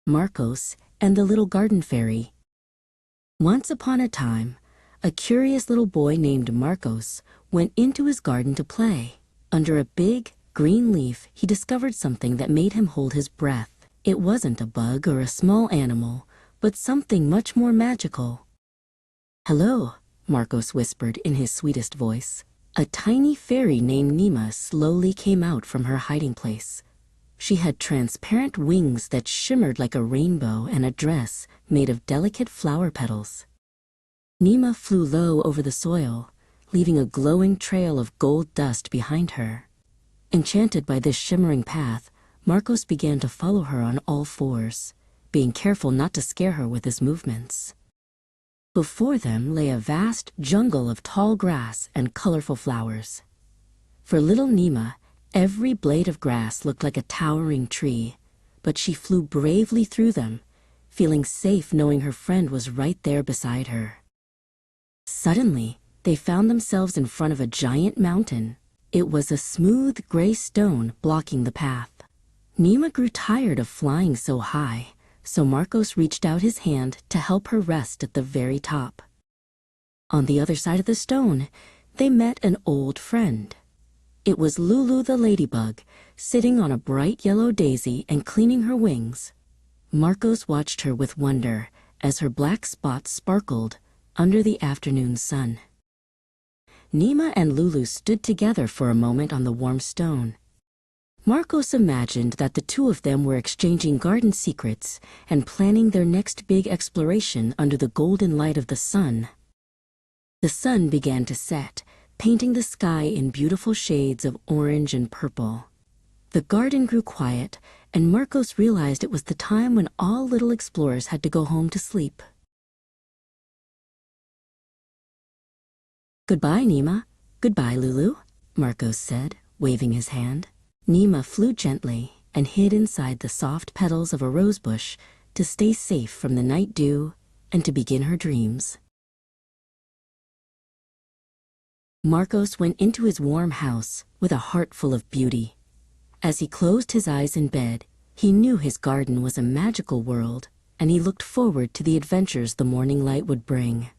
Marcos, and the Little Garden Fairy. Once upon a time, a curious little boy named Marcos went into his garden to play. Under a big, green leaf, he discovered something that made him hold his breath. It wasn't a bug or a small animal, but something much more magical. "Hello," Marcos whispered in his sweetest voice. A tiny fairy named Nima slowly came out from her hiding place. She had transparent wings that shimmered like a rainbow and a dress made of delicate flower petals. Nima flew low over the soil, leaving a glowing trail of gold dust behind her. Enchanted by this shimmering path, Marcos began to follow her on all fours, being careful not to scare her with his movements. Before them lay a vast jungle of tall grass and colorful flowers. For little Nima, every blade of grass looked like a towering tree, but she flew bravely through them, feeling safe knowing her friend was right there beside her. Suddenly, they found themselves in front of a giant mountain. It was a smooth gray stone blocking the path. Nima grew tired of flying so high, so Marcos reached out his hand to help her rest at the very top. On the other side of the stone, they met an old friend. It was Lulu the ladybug, sitting on a bright yellow daisy and cleaning her wings. Marcos watched her with wonder as her black spots sparkled under the afternoon sun. Nima and Lulu stood together for a moment on the warm stone. Marcos imagined that the two of them were exchanging garden secrets and planning their next big exploration under the golden light of the sun. The sun began to set, painting the sky in beautiful shades of orange and purple. The garden grew quiet, and Marcos realized it was the time when all little explorers had to go home to sleep. "Goodbye, Nima. Goodbye, Lulu," Marcos said, waving his hand. Nima flew gently and hid inside the soft petals of a rosebush to stay safe from the night dew and to begin her dreams. Marcos went into his warm house with a heart full of beauty. As he closed his eyes in bed, he knew his garden was a magical world, and he looked forward to the adventures the morning light would bring.